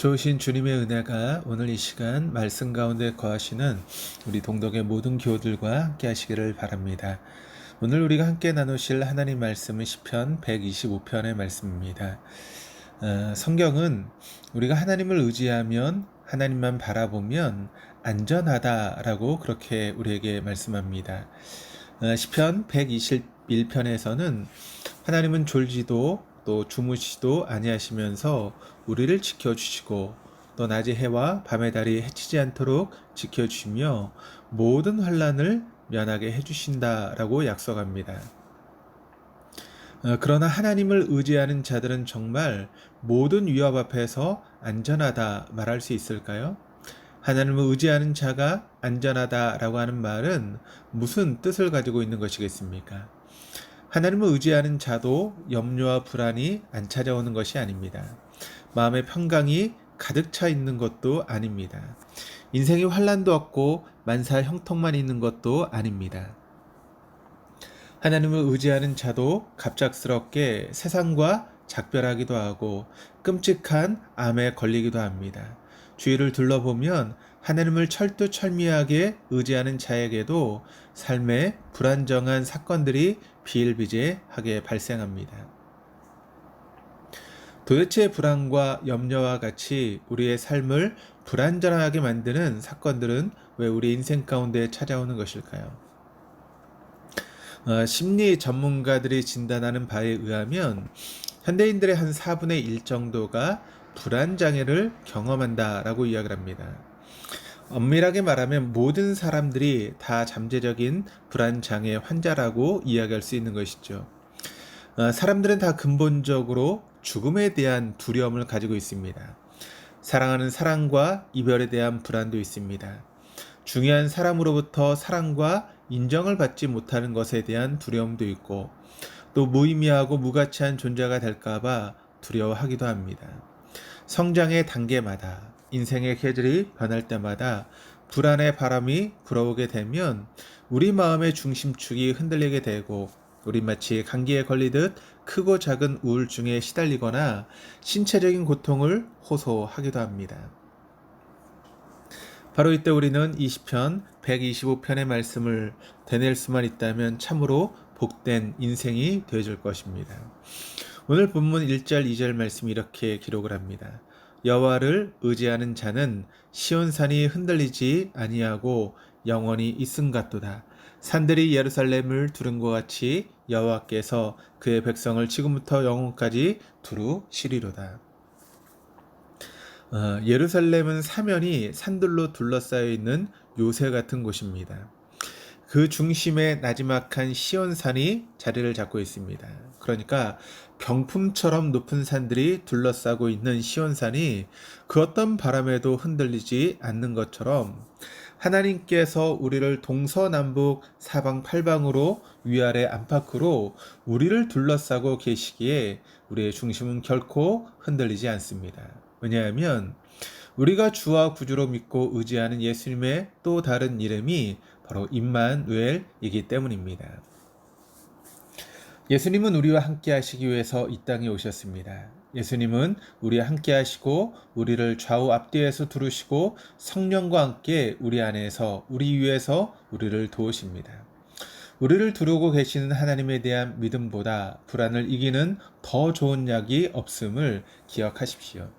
좋으신 주님의 은혜가 오늘 이 시간 말씀 가운데 거하시는 우리 동덕의 모든 교우들과 함께 하시기를 바랍니다. 오늘 우리가 함께 나누실 하나님 말씀은 시편 125편의 말씀입니다. 성경은 우리가 하나님을 의지하면, 하나님만 바라보면 안전하다라고 그렇게 우리에게 말씀합니다. 시편 121편에서는 하나님은 졸지도 또 주무시도 아니하시면서 우리를 지켜주시고 또 낮의 해와 밤의 달이 해치지 않도록 지켜주시며 모든 환난을 면하게 해주신다라고 약속합니다. 그러나 하나님을 의지하는 자들은 정말 모든 위협 앞에서 안전하다 말할 수 있을까요? 하나님을 의지하는 자가 안전하다라고 하는 말은 무슨 뜻을 가지고 있는 것이겠습니까? 하나님을 의지하는 자도 염려와 불안이 안 찾아오는 것이 아닙니다. 마음의 평강이 가득 차 있는 것도 아닙니다. 인생이 환난도 없고 만사 형통만 있는 것도 아닙니다. 하나님을 의지하는 자도 갑작스럽게 세상과 작별하기도 하고 끔찍한 암에 걸리기도 합니다. 주위를 둘러보면 하나님을 철두철미하게 의지하는 자에게도 삶의 불안정한 사건들이 비일비재하게 발생합니다. 도대체 불안과 염려와 같이 우리의 삶을 불안전하게 만드는 사건들은 왜 우리 인생 가운데 찾아오는 것일까요? 심리 전문가들이 진단하는 바에 의하면 현대인들의 한 4분의 1 정도가 불안장애를 경험한다라고 이야기를 합니다. 엄밀하게 말하면 모든 사람들이 다 잠재적인 불안장애 환자라고 이야기할 수 있는 것이죠. 사람들은 다 근본적으로 죽음에 대한 두려움을 가지고 있습니다. 사랑하는 사랑과 이별에 대한 불안도 있습니다. 중요한 사람으로부터 사랑과 인정을 받지 못하는 것에 대한 두려움도 있고 또 무의미하고 무가치한 존재가 될까봐 두려워하기도 합니다. 성장의 단계마다 인생의 계절이 변할 때마다 불안의 바람이 불어오게 되면 우리 마음의 중심축이 흔들리게 되고 우리 마치 감기에 걸리듯 크고 작은 우울증에 시달리거나 신체적인 고통을 호소하기도 합니다. 바로 이때 우리는 이 시편 125편의 말씀을 되낼 수만 있다면 참으로 복된 인생이 되어줄 것입니다. 오늘 본문 1절 2절 말씀이 이렇게 기록을 합니다. 여호와를 의지하는 자는 시온산이 흔들리지 아니하고 영원히 있음 같도다. 산들이 예루살렘을 두른 것 같이 여호와께서 그의 백성을 지금부터 영원까지 두루시리로다. 예루살렘은 사면이 산들로 둘러싸여 있는 요새 같은 곳입니다. 그 중심에 나지막한 시온산이 자리를 잡고 있습니다. 그러니까 병풍처럼 높은 산들이 둘러싸고 있는 시온산이 그 어떤 바람에도 흔들리지 않는 것처럼 하나님께서 우리를 동서남북 사방팔방으로 위아래 안팎으로 우리를 둘러싸고 계시기에 우리의 중심은 결코 흔들리지 않습니다. 왜냐하면 우리가 주와 구주로 믿고 의지하는 예수님의 또 다른 이름이 바로 임마누엘이기 때문입니다. 예수님은 우리와 함께 하시기 위해서 이 땅에 오셨습니다. 예수님은 우리와 함께 하시고 우리를 좌우 앞뒤에서 두르시고 성령과 함께 우리 안에서 우리 위에서 우리를 도우십니다. 우리를 두르고 계시는 하나님에 대한 믿음보다 불안을 이기는 더 좋은 약이 없음을 기억하십시오.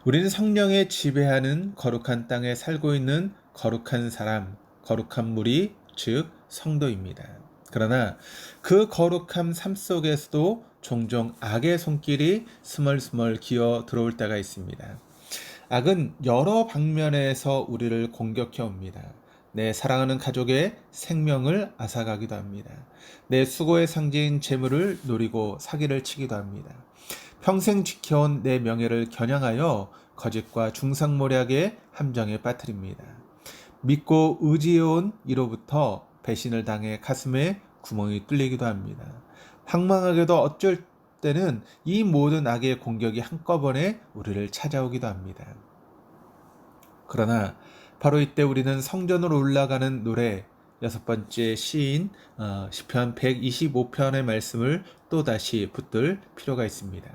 우리는 성령에 지배하는 거룩한 땅에 살고 있는 거룩한 사람, 거룩한 무리, 즉 성도입니다. 그러나 그 거룩한 삶 속에서도 종종 악의 손길이 스멀스멀 기어 들어올 때가 있습니다. 악은 여러 방면에서 우리를 공격해 옵니다. 내 사랑하는 가족의 생명을 앗아가기도 합니다. 내 수고의 상징인 재물을 노리고 사기를 치기도 합니다. 평생 지켜온 내 명예를 겨냥하여 거짓과 중상모략의 함정에 빠뜨립니다. 믿고 의지해온 이로부터 배신을 당해 가슴에 구멍이 뚫리기도 합니다. 황망하게도 어쩔 때는 이 모든 악의 공격이 한꺼번에 우리를 찾아오기도 합니다. 그러나 바로 이때 우리는 성전으로 올라가는 노래 6번째 시인 시편 125편의 말씀을 또다시 붙들 필요가 있습니다.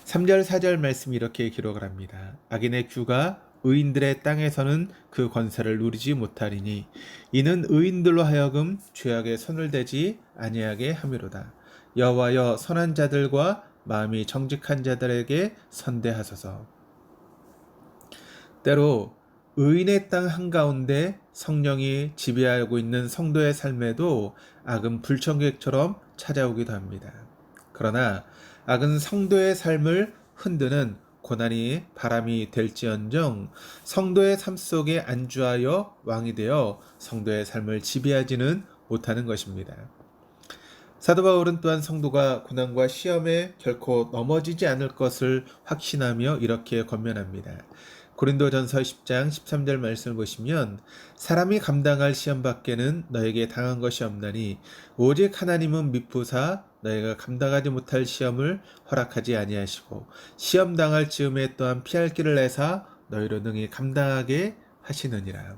3절 4절 말씀 이렇게 기록을 합니다. 악인의 규가 의인들의 땅에서는 그 권세를 누리지 못하리니 이는 의인들로 하여금 죄악에 손을 대지 아니하게 함이로다. 여호와여 선한 자들과 마음이 정직한 자들에게 선대하소서. 때로 의인의 땅 한가운데 성령이 지배하고 있는 성도의 삶에도 악은 불청객처럼 찾아오기도 합니다. 그러나 악은 성도의 삶을 흔드는 고난이 바람이 될지언정 성도의 삶 속에 안주하여 왕이 되어 성도의 삶을 지배하지는 못하는 것입니다. 사도 바울은 또한 성도가 고난과 시험에 결코 넘어지지 않을 것을 확신하며 이렇게 권면합니다. 고린도전서 10장 13절 말씀을 보시면 사람이 감당할 시험 밖에는 너에게 당한 것이 없나니 오직 하나님은 미쁘사 너희가 감당하지 못할 시험을 허락하지 아니하시고 시험 당할 즈음에 또한 피할 길을 내사 너희로 능히 감당하게 하시느니라.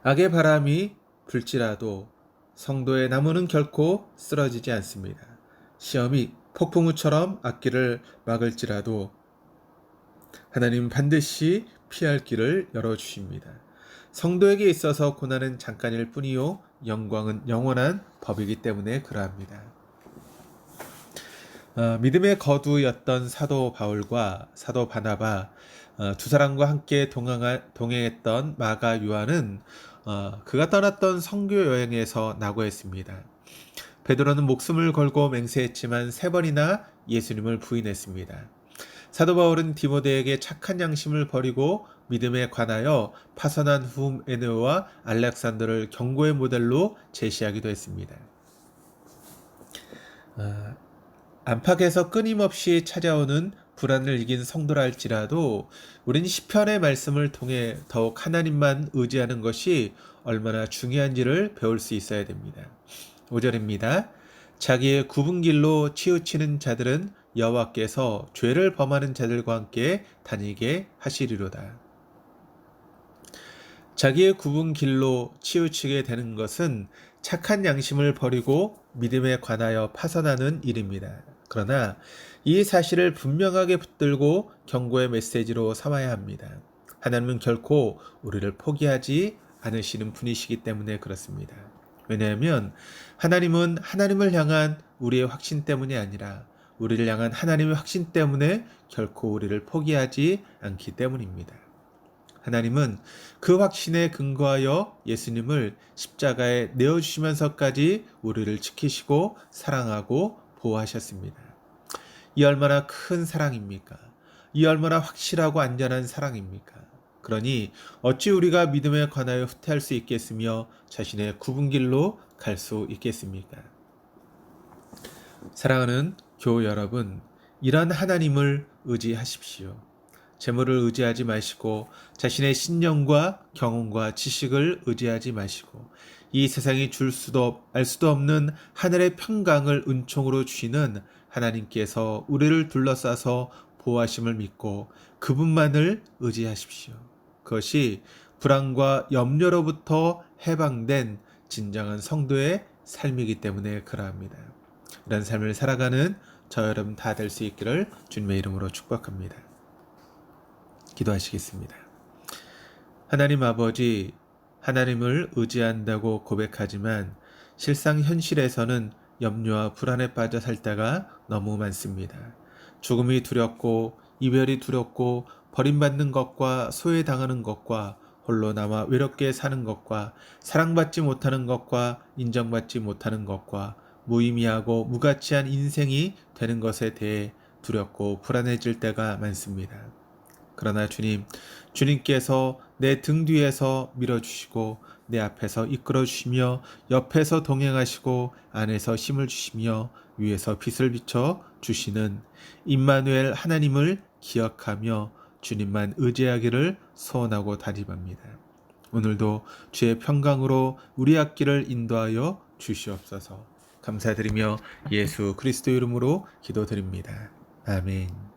악의 바람이 불지라도 성도의 나무는 결코 쓰러지지 않습니다. 시험이 폭풍우처럼 앞길을 막을지라도 하나님은 반드시 피할 길을 열어주십니다. 성도에게 있어서 고난은 잠깐일 뿐이요 영광은 영원한 법이기 때문에 그러합니다. 믿음의 거두였던 사도 바울과 사도 바나바 두 사람과 함께 동행했던 마가 요한은 그가 떠났던 선교 여행에서 낙오했습니다. 베드로는 목숨을 걸고 맹세했지만 3번이나 예수님을 부인했습니다. 사도 바울은 디모데에게 착한 양심을 버리고 믿음에 관하여 파선한 후메네오와 알렉산더를 경고의 모델로 제시하기도 했습니다. 안팎에서 끊임없이 찾아오는 불안을 이긴 성도라 할지라도 우린 시편의 말씀을 통해 더욱 하나님만 의지하는 것이 얼마나 중요한지를 배울 수 있어야 됩니다. 5절입니다. 자기의 굽은 길로 치우치는 자들은 여호와께서 죄를 범하는 자들과 함께 다니게 하시리로다. 자기의 굽은 길로 치우치게 되는 것은 착한 양심을 버리고 믿음에 관하여 파선하는 일입니다. 그러나 이 사실을 분명하게 붙들고 경고의 메시지로 삼아야 합니다. 하나님은 결코 우리를 포기하지 않으시는 분이시기 때문에 그렇습니다. 왜냐하면 하나님은 하나님을 향한 우리의 확신 때문이 아니라 우리를 향한 하나님의 확신 때문에 결코 우리를 포기하지 않기 때문입니다. 하나님은 그 확신에 근거하여 예수님을 십자가에 내어주시면서까지 우리를 지키시고 사랑하고 보호하셨습니다. 이 얼마나 큰 사랑입니까? 이 얼마나 확실하고 안전한 사랑입니까? 그러니 어찌 우리가 믿음에 관하여 후퇴할 수 있겠으며 자신의 굽은 길로 갈 수 있겠습니까? 사랑하는 교우 여러분, 이런 하나님을 의지하십시오. 재물을 의지하지 마시고 자신의 신념과 경험과 지식을 의지하지 마시고 이 세상이 줄 수도 알 수도 없는 하늘의 평강을 은총으로 주시는 하나님께서 우리를 둘러싸서 보호하심을 믿고 그분만을 의지하십시오. 그것이 불안과 염려로부터 해방된 진정한 성도의 삶이기 때문에 그러합니다. 이런 삶을 살아가는 저 여러분 다 될 수 있기를 주님의 이름으로 축복합니다. 기도하시겠습니다. 하나님 아버지, 하나님을 의지한다고 고백하지만 실상 현실에서는 염려와 불안에 빠져 살 때가 너무 많습니다. 죽음이 두렵고 이별이 두렵고 버림받는 것과 소외당하는 것과 홀로 남아 외롭게 사는 것과 사랑받지 못하는 것과 인정받지 못하는 것과 무의미하고 무가치한 인생이 되는 것에 대해 두렵고 불안해질 때가 많습니다. 그러나 주님께서 내 등 뒤에서 밀어주시고 내 앞에서 이끌어주시며 옆에서 동행하시고 안에서 힘을 주시며 위에서 빛을 비춰 주시는 임마누엘 하나님을 기억하며 주님만 의지하기를 소원하고 다짐합니다. 오늘도 주의 평강으로 우리 앞길을 인도하여 주시옵소서. 감사드리며 예수 그리스도 이름으로 기도드립니다. 아멘.